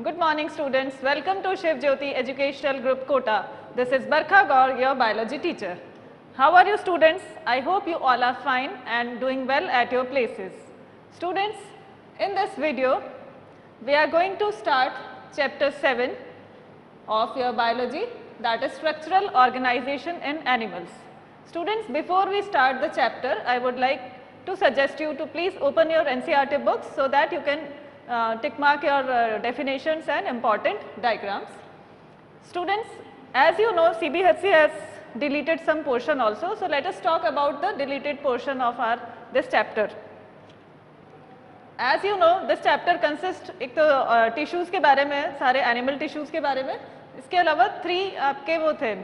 Good morning students, welcome to Shiv Jyoti Educational Group Kota. This is Barkha Gaur, your biology teacher. How are you students? I hope you all are fine and doing well at your places. Students, in this video, we are going to start chapter 7 of your biology, that is structural organization in animals. Students, before we start the chapter, I would like to suggest you to please open your NCERT books so that you can tick mark your definitions and important diagrams. Students, as you know, CBHC has deleted some portion also, so let us talk about the deleted portion of this chapter. As you know, this chapter consists एक तो tissues के बारे में, सारे animal tissues के बारे में, इसके अलावा 3 आपके वो थे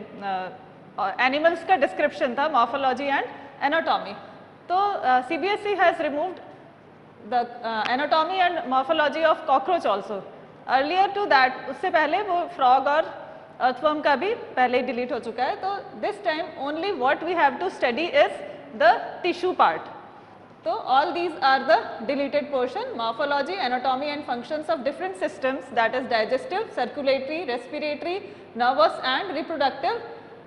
animals का description था, morphology and anatomy. तो CBSE has removed the anatomy and morphology of cockroach also. Earlier to that, उससे पहले वो frog और earthworm का भी पहले delete हो चुका है. तो this time only what we have to study is the tissue part. So all these are the deleted portion: morphology, anatomy and functions of different systems, that is digestive, circulatory, respiratory, nervous and reproductive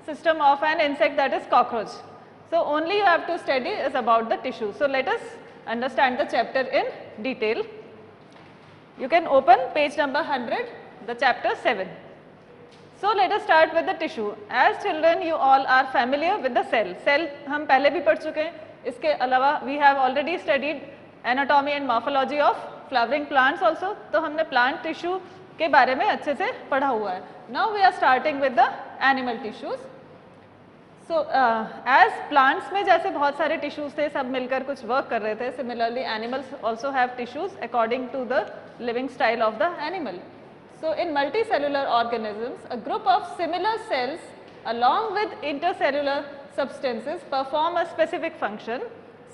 system of an insect, that is cockroach. So only you have to study is about the tissue. So let us understand the chapter in detail. You can open page number 100, the chapter 7. So let us start with the tissue. As children, you all are familiar with the cell. Cell हम पहले भी पढ़ चुके हैं. इसके अलावा we have already studied anatomy and morphology of flowering plants also. तो हमने plant tissue के बारे में अच्छे से पढ़ा हुआ है. Now we are starting with the animal tissues. So as plants में जैसे बहुत सारे tissues थे, सब मिलकर कुछ work कर रहे थे. Similarly, animals also have tissues according to the living style of the animal. So in multicellular organisms, a group of similar cells along with intercellular substances perform a specific function.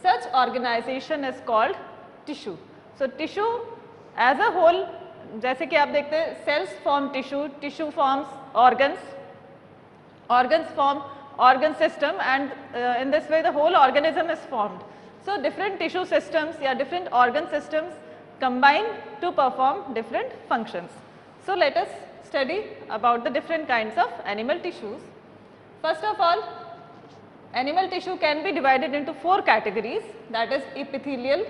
Such organization is called tissue. So tissue as a whole, जैसे कि आप देखते हैं, cells form tissue, tissue forms organs, organs form organ system, and in this way the whole organism is formed. So different tissue systems या different organ systems combine to perform different functions. So let us study about the different kinds of animal tissues. First of all, animal tissue can be divided into 4 categories, that is epithelial,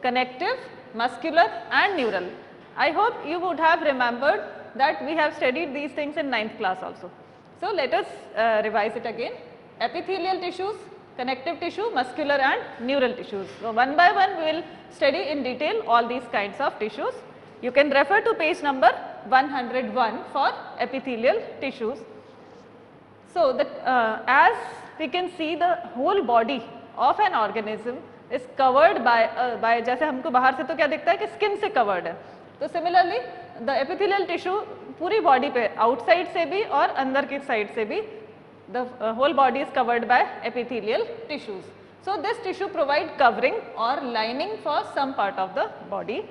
connective, muscular and neural. I hope you would have remembered that we have studied these things in 9th class also. So let us revise it again. Epithelial tissues, connective tissue, muscular and neural tissues. So one by one we will study in detail all these kinds of tissues. You can refer to page number 101 for epithelial tissues. So as we can see, the whole body of an organism is covered by जैसे हमको बाहर से तो क्या दिखता है कि skin से covered है. तो similarly the epithelial tissue पूरी body पे outside से भी और अंदर की side से भी the whole body is covered by epithelial tissues. So this tissue provide covering or lining for some part of the body.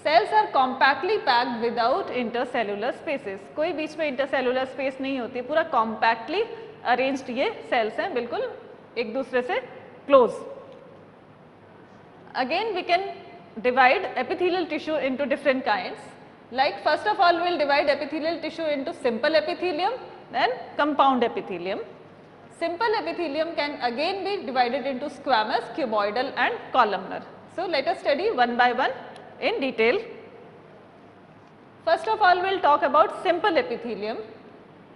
Cells are compactly packed without intercellular spaces. कोई बीच में intercellular space नहीं होती, पूरा compactly arranged ये cells हैं, बिल्कुल एक दूसरे से close. Again we can divide epithelial tissue into different kinds. Like first of all we will divide epithelial tissue into simple epithelium and compound epithelium. Simple epithelium can again be divided into squamous, cuboidal and columnar. So let us study one by one in detail. First of all we will talk about simple epithelium.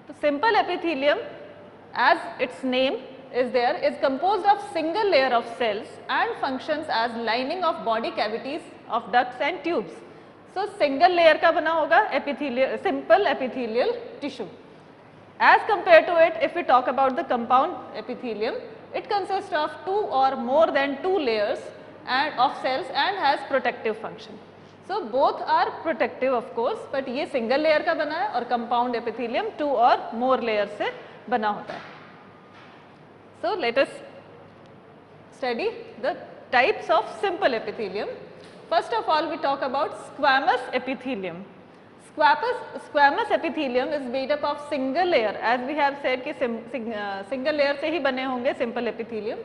So simple epithelium, as its name is there, is composed of single layer of cells and functions as lining of body cavities of ducts and tubes. So single layer का बना होगा epithelial, simple epithelial tissue. As compared to it, if we talk about the compound epithelium, it consists of 2 or more than 2 layers of cells and has protective function. So both are protective of course, but ये single layer का बना है और compound epithelium 2 or more layers से बना होता है. So let us study the types of simple epithelium. First of all we talk about squamous epithelium. Squamous epithelium is made up of single layer, as we have said कि single layer से ही बने होंगे simple epithelium.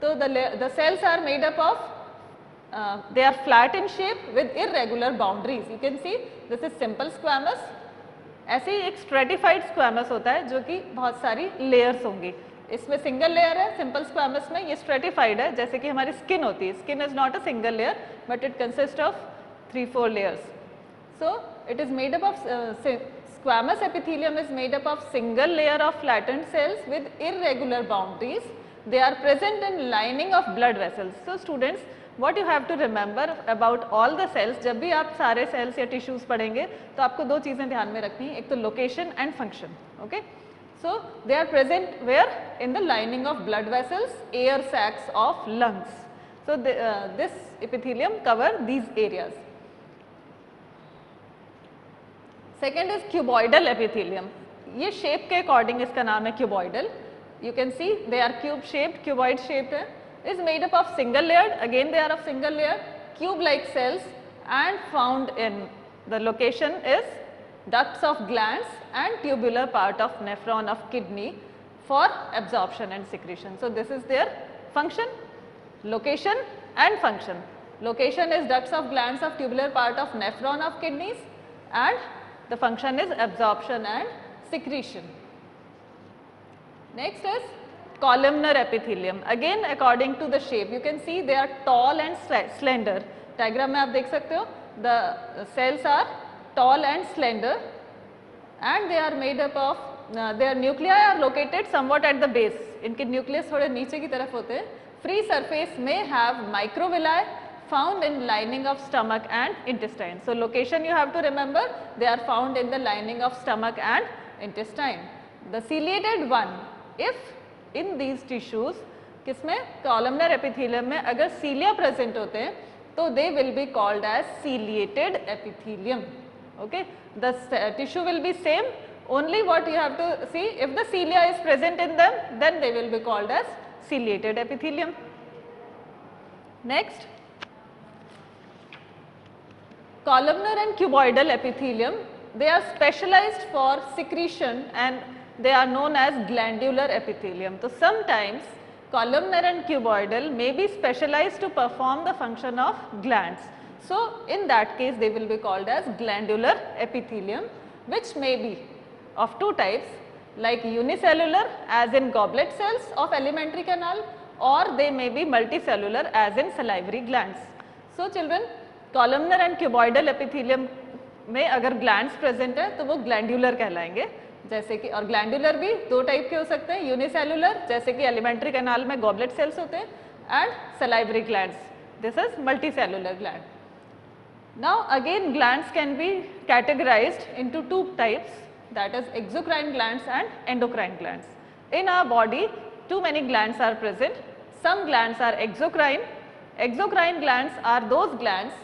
So the cells are made up of they are flat in shape with irregular boundaries. You can see this is simple squamous. ऐसे ही एक stratified squamous होता है जो कि बहुत सारी लेयर्स होंगी. इसमें सिंगल लेयर है सिंपल स्क्वैमस में, ये स्ट्रेटिफाइड है जैसे कि हमारी स्किन होती है. Skin is not a single layer but it consist of 3-4 layers. So it is made up of squamous epithelium is made up of single layer of flattened cells with irregular boundaries. They are present in lining of blood vessels. So students, what you have to remember about all the cells, जब भी आप सारे cells या tissues पढ़ेंगे तो आपको दो चीज़ें ध्यान में रखनी है, एक तो location and function. Okay? So they are present where? In the lining of blood vessels, air sacs of lungs. So this epithelium cover these areas. Second is cuboidal epithelium. ये shape के according इसका नाम है cuboidal. You can see they are cube shaped, cuboid shaped है. Is made up of single layered, again they are of single layer, cube like cells and found in the location is ducts of glands and tubular part of nephron of kidney for absorption and secretion. So this is their function, location and function. Location is ducts of glands of tubular part of nephron of kidneys and the function is absorption and secretion. Next is columnar epithelium. Again according to the shape, you can see they are tall and slender. Diagram में आप देख सकते हो, the cells are tall and slender and they are made up of their nuclei are located somewhat at the base. इनके nucleus थोड़े नीचे की तरफ होते हैं. Free surface may have microvilli found in lining of stomach and intestine. So location you have to remember, they are found in the lining of stomach and intestine. The ciliated one, if in these tissues, किसमें columnar epithelium में अगर cilia present होते हैं तो they will be called as ciliated epithelium. Okay, the tissue will be same, only what you have to see, if the cilia is present in them then they will be called as ciliated epithelium. Next, columnar and cuboidal epithelium, they are specialized for secretion and they are known as glandular epithelium. So sometimes columnar and cuboidal may be specialized to perform the function of glands. So in that case they will be called as glandular epithelium, which may be of two types, like unicellular as in goblet cells of alimentary canal, or they may be multicellular as in salivary glands. So children, columnar and cuboidal epithelium में अगर glands present है तो वो glandular कहलाएंगे. जैसे कि और glandular भी दो टाइप के हो सकते हैं, यूनिसेलुलर जैसे कि एलिमेंट्री कैनाल में गॉबलेट सेल्स होते हैं and salivary glands, this is multicellular gland. Now again glands can be categorised into two types, that is exocrine glands and endocrine glands. In our body too many glands are present. Some glands are exocrine. Exocrine glands are those glands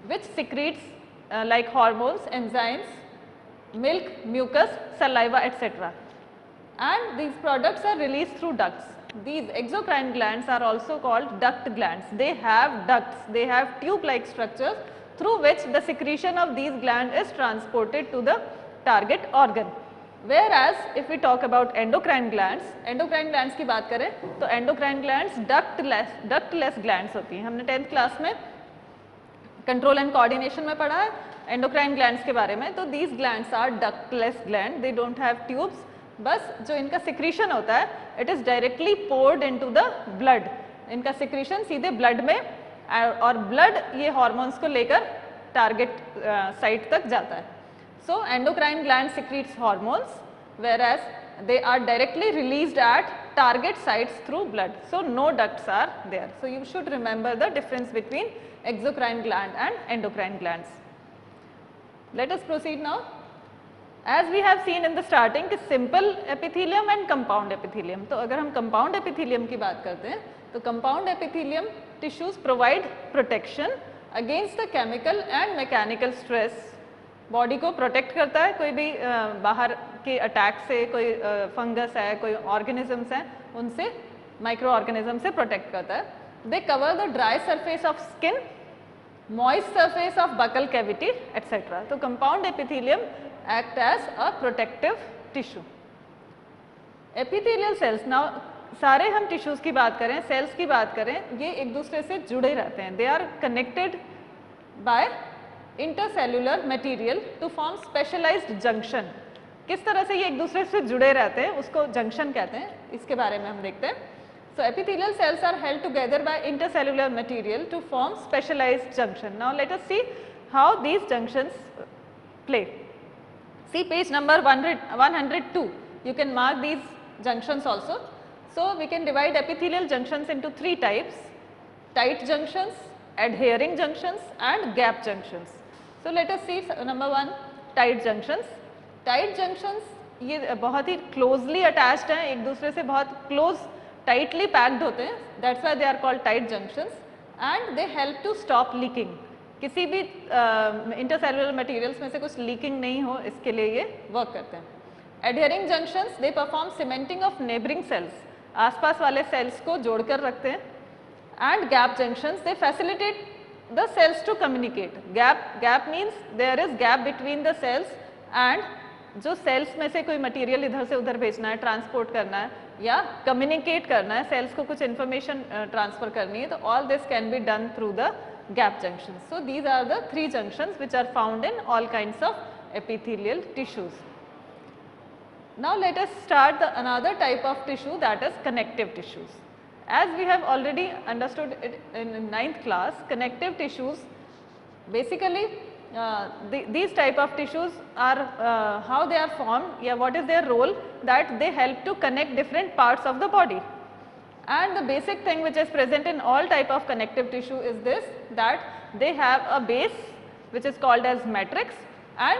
which secretes like hormones, enzymes, milk, mucus, saliva, etc. And these products are released through ducts. These exocrine glands are also called duct glands. They have ducts, they have tube-like structures through which the secretion of these glands is transported to the target organ. Whereas if we talk about endocrine glands की बात करें तो endocrine glands ductless glands होती हैं. हमने 10th class में control and coordination में पढ़ा है एंडोक्राइन ग्लैंड्स के बारे में. तो these glands are ductless gland, they don't have tubes. बस जो इनका सिक्रीशन होता है it is directly poured into the blood. इनका सिक्रीशन सीधे ब्लड में और ब्लड ये हार्मोन्स को लेकर टारगेट साइट तक जाता है. सो endocrine gland secretes hormones whereas they are directly released at target sites through blood. So no ducts are there. So you should remember the difference between exocrine gland and endocrine glands. Let us proceed now. As we have seen in the starting कि simple epithelium and compound epithelium. तो अगर हम compound epithelium की बात करते हैं तो compound epithelium tissues provide protection against the chemical and mechanical stress. Body को प्रोटेक्ट करता है कोई भी बाहर के अटैक से, कोई फंगस है, कोई ऑर्गेनिजम्स हैं, उनसे माइक्रो ऑर्गेनिज्म से प्रोटेक्ट करता है. They cover the dry surface of skin, moist surface of buccal cavity et cetera. तो compound epithelium act as a protective tissue. Epithelial cells, now सारे हम टिश्यूज़ की बात करें, सेल्स की बात करें, ये एक दूसरे से जुड़े रहते हैं. They are connected by intercellular material to form specialised junction. किस तरह से ये एक दूसरे से जुड़े रहते हैं उसको जंक्शन कहते हैं, इसके बारे में हम देखते हैं. So epithelial cells are held together by intercellular material to form specialized junction. Now let us see how these junctions play. See page number 102. You can mark these junctions also. So we can divide epithelial junctions into three types: tight junctions, adhering junctions and gap junctions. So let us see number one, tight junctions. Tight junctions ये बहुत ही closely attached हैं, एक दूसरे से बहुत close tightly packed होते हैं. That's why they are called tight junctions and they help to stop leaking. किसी भी intercellular materials में से कुछ leaking नहीं हो, इसके लिए ये work करते हैं. Adhering junctions they perform cementing of neighboring cells. आसपास वाले cells को जोड़कर रखते हैं. And gap junctions they facilitate the cells to communicate. Gap means there is gap between the cells and जो सेल्स में से कोई मटेरियल इधर से उधर भेजना है, ट्रांसपोर्ट करना है या कम्युनिकेट करना है, सेल्स को कुछ इन्फॉर्मेशन ट्रांसफर करनी है, तो all this can be done through the gap junction. So these are the three junctions which are found in all kinds of epithelial tissues. Now let us start the another type of tissue that is connective tissues. As we have already understood it in 9th class, connective tissues basically these type of tissues are how they are formed, yeah, what is their role, that they help to connect different parts of the body. And the basic thing which is present in all type of connective tissue is this, that they have a base which is called as matrix and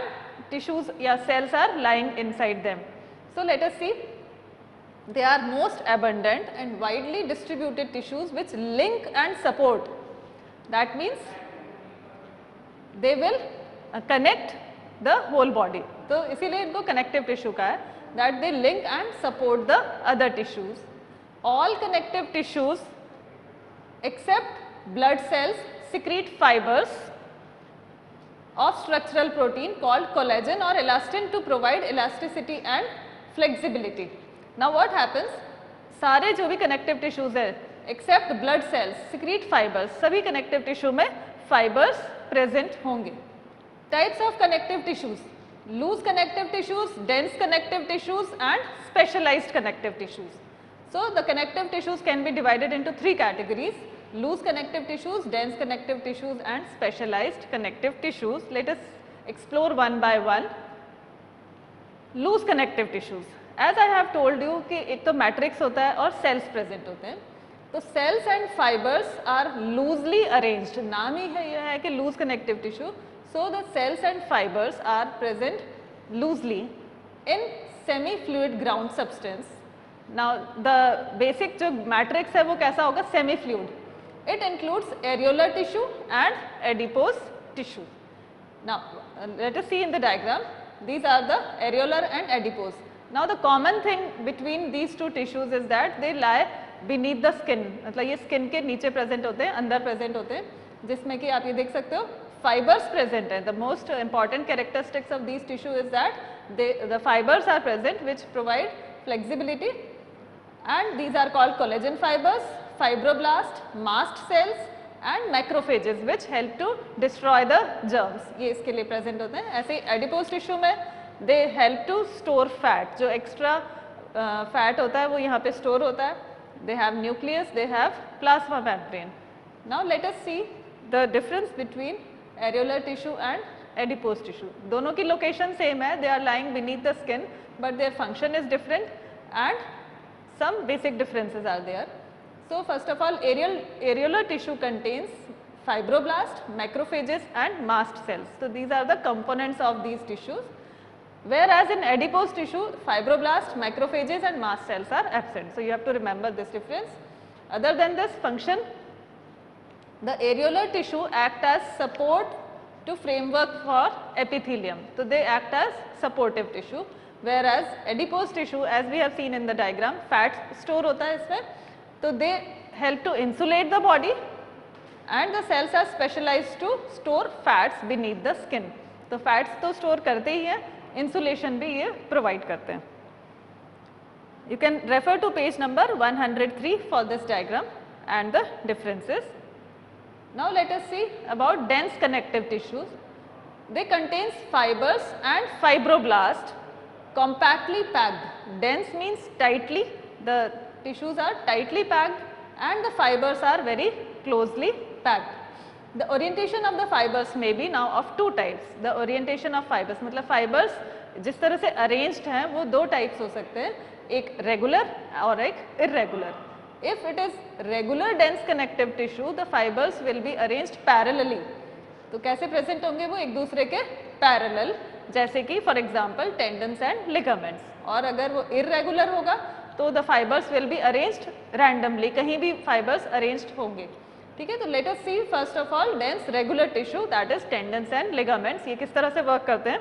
tissues, yeah, cells are lying inside them. So let us see, they are most abundant and widely distributed tissues which link and support. That means they will connect the whole body. तो इसीलिए इनको connective tissue का है, that they link and support the other tissues. All connective tissues except blood cells secrete fibers of structural protein called collagen or elastin to provide elasticity and flexibility. Now what happens, सारे जो भी connective tissues है except blood cells secrete fibers, सभी connective tissue में fibers present होंगे. Types of connective tissues: loose connective tissues, dense connective tissues and specialized connective tissues. So the connective tissues can be divided into three categories: loose connective tissues, dense connective tissues and specialized connective tissues. Let us explore one by one. Loose connective tissues, as I have told you कि एक तो matrix होता है और cells present होते हैं. तो cells and fibers are loosely arranged. नाम ही है यह है कि loose connective tissue. So the cells and fibers are present loosely in semi-fluid ground substance. Now the basic जो matrix है वो कैसा होगा, semi-fluid. It includes areolar tissue and adipose tissue. Now let us see in the diagram. These are the areolar and adipose. Now the common thing between these two tissues is that they lie beneath the skin. मतलब ये skin के नीचे present होते हैं, अंदर present होते हैं, जिसमें कि आप ये देख सकते हो fibers present हैं. The most important characteristics of these tissue is that the fibers are present which provide flexibility, and these are called collagen fibers, fibroblast, mast cells and macrophages which help to destroy the germs. ये इसके लिए present होते हैं. ऐसे adipose tissue में they help to store fat. जो extra fat होता है वो यहाँ पे store होता है. They have nucleus, they have plasma membrane. Now let us see the difference between areolar tissue and adipose tissue. दोनों की location same है, they are lying beneath the skin, but their function is different and some basic differences are there. So first of all, areolar tissue contains fibroblast, macrophages and mast cells. So these are the components of these tissues. Whereas in adipose tissue, fibroblast, macrophages and mast cells are absent. So you have to remember this difference. Other than this function, the areolar tissue act as support to framework for epithelium. So they act as supportive tissue. Whereas adipose tissue, as we have seen in the diagram, fat store होता है इसमें. So they help to insulate the body and the cells are specialized to store fats beneath the skin. तो fats तो store करते ही हैं, insulation भी ये provide करते हैं. You can refer to page number 103 for this diagram and the differences. Now let us see about dense connective tissues. They contains fibers and fibroblast compactly packed. Dense means tightly, the tissues are tightly packed and the fibers are very closely packed. The orientation of the fibers may be now of two types. The orientation of fibers मतलब fibers जिस तरह से arranged हैं वो दो types हो सकते हैं, एक regular और एक irregular. If it is regular dense connective tissue, the fibers will be arranged parallelly. तो कैसे प्रेजेंट होंगे वो एक दूसरे के पैरेलल, जैसे कि for example tendons and ligaments. और अगर वो इरेगुलर होगा तो the fibres will be arranged randomly, कहीं भी फाइबर्स अरेंज्ड होंगे. ठीक है, तो let us see first of all dense regular tissue that is tendons and ligaments. ये किस तरह से वर्क करते हैं.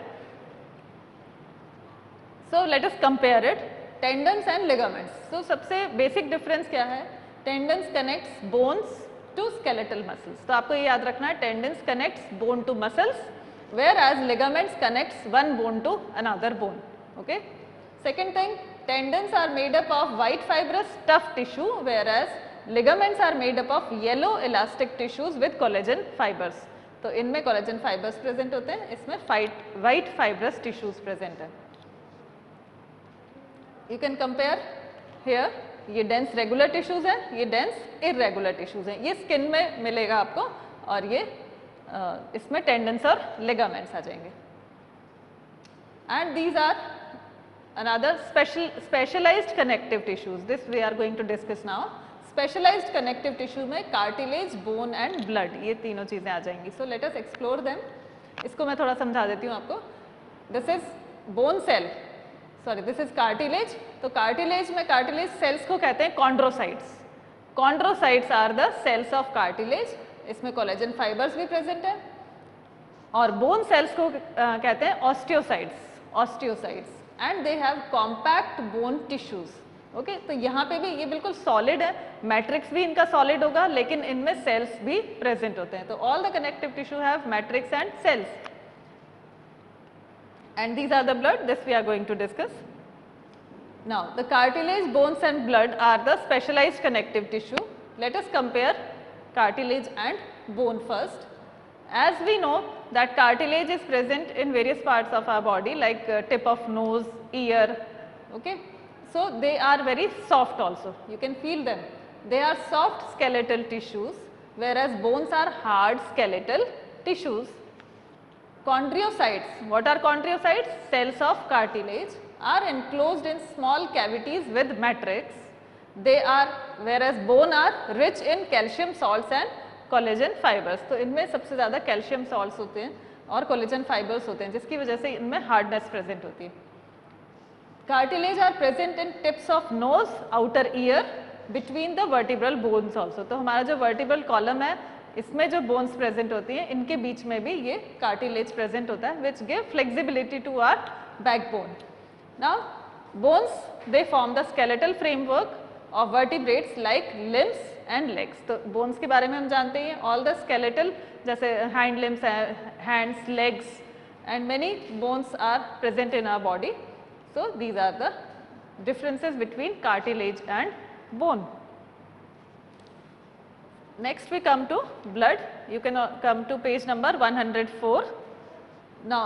So let us compare it, tendons and ligaments. तो सबसे बेसिक डिफरेंस क्या है. Tendons connects bones to skeletal muscles. तो आपको ये याद रखना है, tendons connects bone to muscles, whereas ligaments connects one bone to another bone. Okay. Second thing, tendons are made up of white fibrous tough tissue, whereas ligaments are made up of yellow elastic tissues with collagen fibers. तो इनमें collagen fibers present होते हैं, इसमें white fibrous tissues present है. You can compare here. ये dense regular tissues हैं, ये dense irregular tissues हैं. ये स्किन में मिलेगा आपको और ये इसमें टेंडन्स और लिगामेंट्स आ जाएंगे. And these are another specialised connective tissues. This we are going to discuss now. Specialised connective tissue में कार्टिलेज, बोन एंड ब्लड, ये तीनों चीजें आ जाएंगी. So let us explore them. इसको मैं थोड़ा समझा देती हूँ आपको. This is bone cell, sorry this is cartilage. तो कार्टिलेज में कार्टिलेज सेल्स को कहते हैं chondrocytes. Chondrocytes are the cells of cartilage. इसमें कोलेजन फाइबर्स भी प्रेजेंट है. और बोन सेल्स को कहते हैं osteocytes. Osteocytes and they have compact bone tissues. Okay, तो यहाँ पे भी ये बिल्कुल सॉलिड है, मैट्रिक्स भी इनका सॉलिड होगा लेकिन इनमें सेल्स भी प्रेजेंट होते हैं. तो all the connective tissue have matrix and cells. And these are the blood, this we are going to discuss. Now the cartilage, bones and blood are the specialized connective tissue. Let us compare cartilage and bone first. As we know that cartilage is present in various parts of our body like tip of nose, ear. Okay, so they are very soft also, you can feel them. They are soft skeletal tissues, whereas bones are hard skeletal tissues. Chondriocytes, what are chondriocytes? Cells of cartilage are enclosed in small cavities with matrix. They are, whereas bone are rich in calcium salts and collagen fibers. तो इनमें सबसे ज़्यादा calcium salts होते हैं और collagen fibers होते हैं, जिसकी वजह से इनमें hardness present होती है. Cartilage are present in tips of nose, outer ear, between the vertebral bones also. तो हमारा जो vertebral column है इसमें जो बोन्स प्रेजेंट होती हैं इनके बीच में भी ये कार्टिलेज प्रेजेंट होता है, which give flexibility to our backbone. Now bones they form the skeletal framework of vertebrates like limbs and legs. तो बोन्स के बारे में हम जानते हैं, ऑल द स्केलेटल जैसे hand limbs, hands, legs and many bones are present in our body. So these are the differences between cartilage and bone. Next we come to blood. You can come to page number 104. Now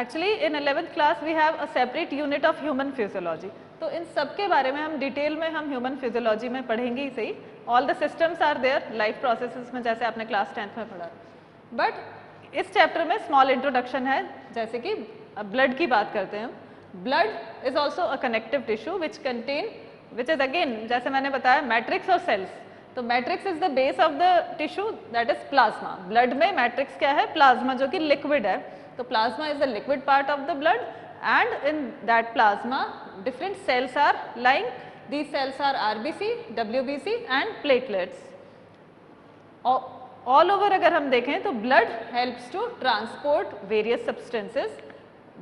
actually in 11th class we have a separate unit of human physiology. तो इन सब के बारे में हम detail में हम human physiology में पढ़ेंगे ही सही. All the systems are there life processes में, जैसे आपने क्लास 10th में पढ़ा. बट इस चैप्टर में स्मॉल इंट्रोडक्शन है, जैसे कि ब्लड की बात करते हैं. Blood is also a connective tissue which is again, जैसे मैंने बताया, मैट्रिक्स और सेल्स. तो matrix is the base of the tissue, that is plasma. Blood में मैट्रिक्स क्या है? प्लाज्मा, जो कि लिक्विड है. तो plasma is the liquid part of the blood and in that plasma different cells are lying. These cells are RBC, WBC and platelets. All over अगर हम देखें तो blood helps to transport various substances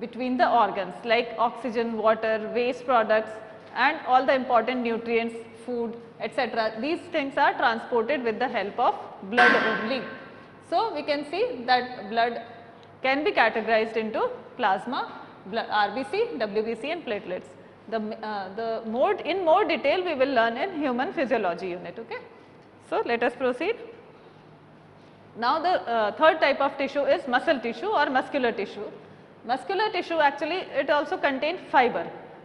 between the organs like oxygen, water, waste products and all the important nutrients, food, etc. These things are transported with the help of blood only. So we can see that blood can be categorized into plasma, RBC, WBC and platelets. The more in more detail we will learn in human physiology unit. Okay. So let us proceed. Now the third type of tissue is muscle tissue or muscular tissue. Muscular tissue actually it also contain fiber.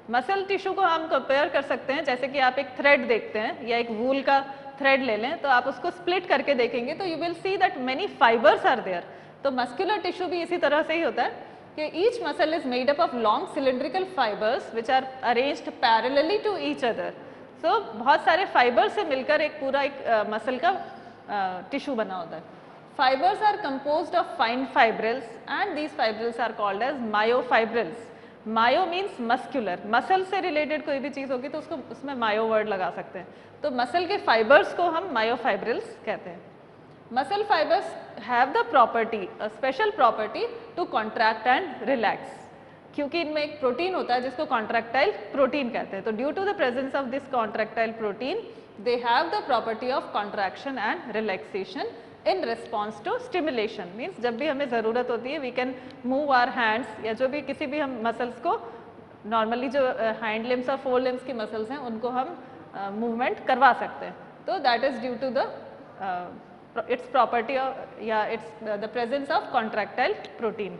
Muscle tissue को हम compare कर सकते हैं जैसे कि आप एक thread देखते हैं या एक वूल का थ्रेड ले लें तो आप उसको स्प्लिट करके देखेंगे तो you will see that many fibres are there. तो मस्कुलर टिश्यू भी इसी तरह से ही होता है कि each muscle is made up of long cylindrical fibres which are arranged parallelly to each other. So बहुत सारे फाइबर से मिलकर एक पूरा एक मसल का टिश्यू बना होता है. Fibers are composed of fine fibrils and these fibrils are called as myofibrils. Myo means muscular. Muscle से related कोई भी चीज़ होगी तो उसको उसमें myo word लगा सकते हैं. तो muscle के fibers को हम myofibrils कहते हैं. Muscle fibers have the property, a special property to contract and relax. क्योंकि इनमें एक प्रोटीन होता है जिसको contractile protein कहते हैं. तो due to the presence of this contractile protein, they have the property of contraction and relaxation in response to stimulation. Means जब भी हमें ज़रूरत होती है we can move our hands या जो भी किसी भी हम muscles को normally जो hind limbs और fore limbs की muscles हैं उनको हम movement करवा सकते हैं. तो that is due to the its property of या its the presence of contractile protein.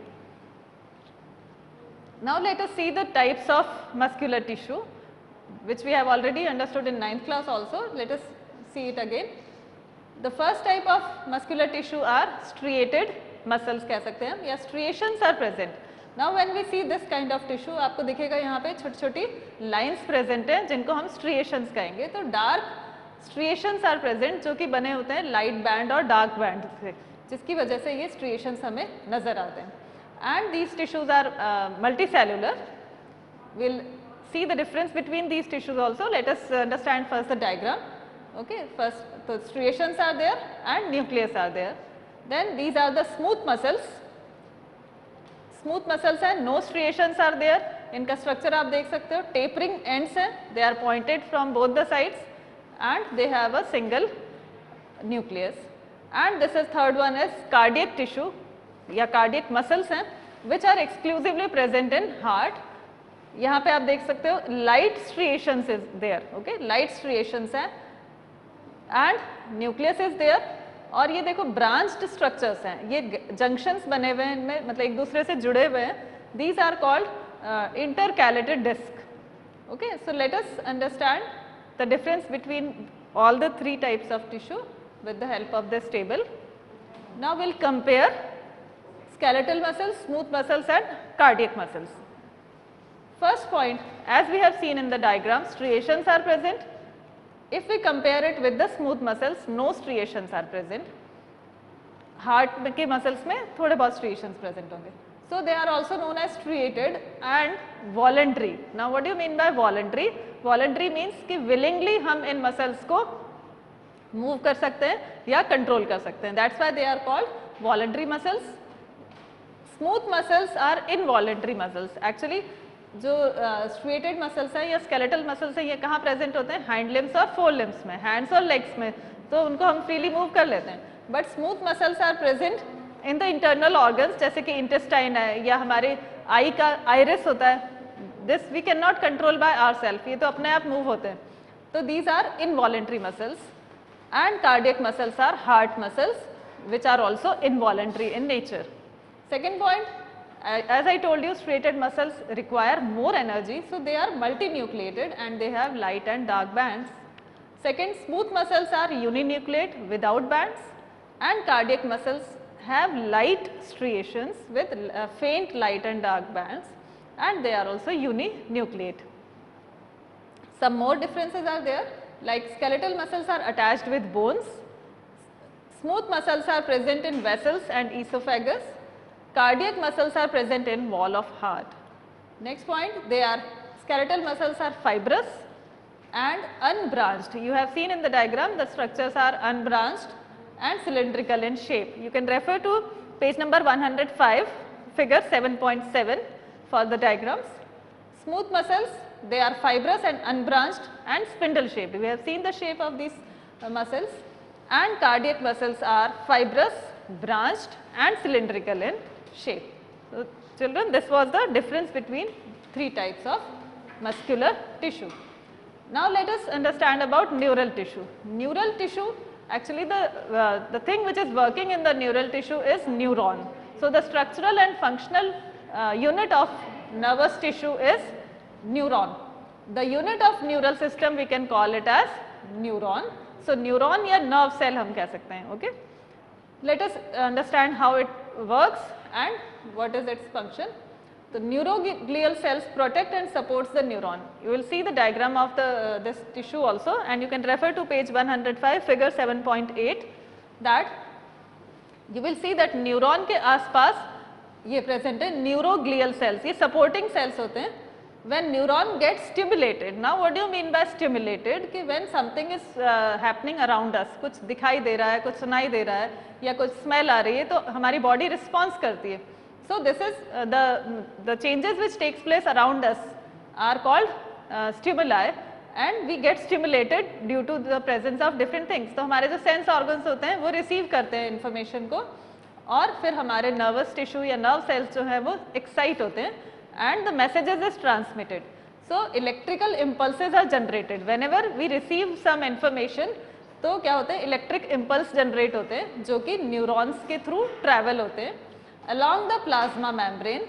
Now let us see the types of muscular tissue which we have already understood in 9th class also. Let us see it again. The first type of muscular tissue are striated muscles कह सकते हैं हम या striations are present. Now when we see this kind of tissue आपको दिखेगा यहाँ पे छोटी छोटी lines present हैं जिनको हम striations कहेंगे. तो dark striations are present जो कि बने होते हैं light band और dark band से जिसकी वजह से ये striations हमें नज़र आते हैं. And these tissues are multicellular. We'll see the difference between these tissues also. Let us understand first the diagram. Okay, first the striations are there and nucleus are there. Then these are the smooth muscles. Smooth muscles हैं, no striations are there. इनका structure आप देख सकते हो, tapering ends हैं, they are pointed from both the sides and they have a single nucleus. And this is third one is cardiac tissue या cardiac muscles हैं, which are exclusively present in heart. यहाँ पे आप देख सकते हो light striations is there, okay, light striations हैं. And nucleus is there और ये देखो ब्रांच्ड स्ट्रक्चर्स हैं, ये जंक्शंस बने हुए हैं इनमें मतलब एक दूसरे से जुड़े हुए हैं. These are called intercalated disc. Okay, so let us understand the difference between all the three types of tissue with the help of this table. Now will compare skeletal muscles, smooth muscles and cardiac muscles. First point, as we have seen in the diagram, striations are present. If we compare it with the smooth muscles, no striations are present. Heart के muscles में थोड़े बहुत striations present होंगे. So they are also known as striated and voluntary. Now what do you mean by voluntary? Voluntary means कि willingly हम इन muscles को move कर सकते हैं या control कर सकते हैं. That's why they are called voluntary muscles. Smooth muscles are involuntary muscles. Actually जो स्ट्रिएटेड मसल्स हैं या स्केलेटल मसल्स हैं ये कहाँ प्रेजेंट होते हैं? हाइंड लिम्स और फोर लिम्स में, हैंड्स और लेग्स में, तो उनको हम फ्रीली मूव कर लेते हैं. But smooth muscles are present in the internal organs जैसे कि इंटेस्टाइन है या हमारे आई का आइरिस होता है. This we can not control by ourself, ये तो अपने आप मूव होते हैं. तो these are involuntary muscles. And cardiac muscles are heart muscles which are also involuntary in nature. Second point, as I told you, striated muscles require more energy, so they are multinucleated and they have light and dark bands. Second, smooth muscles are uninucleate without bands and cardiac muscles have light striations with faint light and dark bands and they are also uninucleate. Some more differences are there, like skeletal muscles are attached with bones, smooth muscles are present in vessels and esophagus. Cardiac muscles are present in wall of heart. Next point, they are skeletal muscles are fibrous and unbranched. You have seen in the diagram the structures are unbranched and cylindrical in shape. You can refer to page number 105, figure 7.7 for the diagrams. Smooth muscles, they are fibrous and unbranched and spindle shaped. We have seen the shape of these muscles. And cardiac muscles are fibrous, branched and cylindrical in shape. So children, this was the difference between three types of muscular tissue. Now let us understand about neural tissue. Neural tissue, actually the thing which is working in the neural tissue is neuron. So the structural and functional unit of nervous tissue is neuron. The unit of neural system we can call it as neuron. So neuron या nerve cell हम कह सकते हैं. Okay. Let us understand how it works and what is its function. The neuroglial cells protect and supports the neuron. You will see the diagram of this tissue also, and you can refer to page 105 figure 7.8, that you will see that neuron के आसपास ये present है neuroglial cells, ये supporting cells होते हैं. When neuron gets stimulated, now what do you mean by stimulated? कि when something is happening around us, कुछ दिखाई दे रहा है, कुछ सुनाई दे रहा है या कुछ smell आ रही है, तो हमारी body response करती है. So this is the changes which takes place around us are called stimuli, and we get stimulated due to the presence of different things. तो हमारे जो sense organs होते हैं वो receive करते हैं information को, और फिर हमारे nervous tissue या nerve cells जो है वो excite होते हैं, and the messages is transmitted. So electrical impulses are generated whenever we receive some information. तो क्या होते हैं, electric impulse generate होते हैं जो कि neurons के through travel होते हैं along the plasma membrane.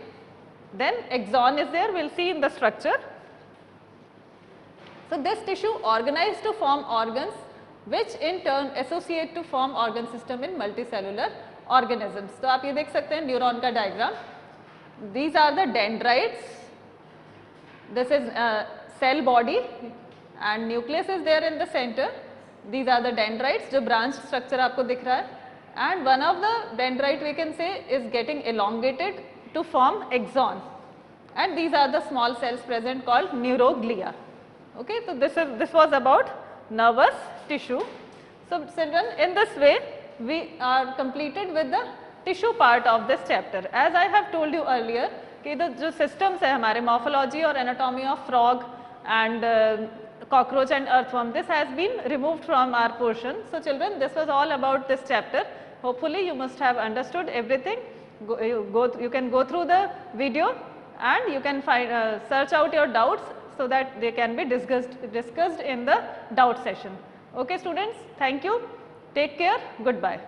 Then axon is there, we'll see in the structure. So this tissue organized to form organs which in turn associate to form organ system in multicellular organisms. तो आप ये देख सकते हैं neuron का diagram. These are the dendrites. This is cell body and nucleus is there in the center. These are the dendrites जो branch structure आपको दिख रहा है, and one of the dendrite we can say is getting elongated to form axon, and these are the small cells present called neuroglia. Okay, so this was about nervous tissue. So children, in this way we are completed with the tissue part of this chapter. As I have told you earlier कि जो systems है हमारे morphology और anatomy of frog and cockroach and earthworm, this has been removed from our portion. So children, this was all about this chapter. Hopefully you must have understood everything. You can go through the video and you can find search out your doubts so that they can be discussed in the doubt session. Okay students, thank you, take care, goodbye.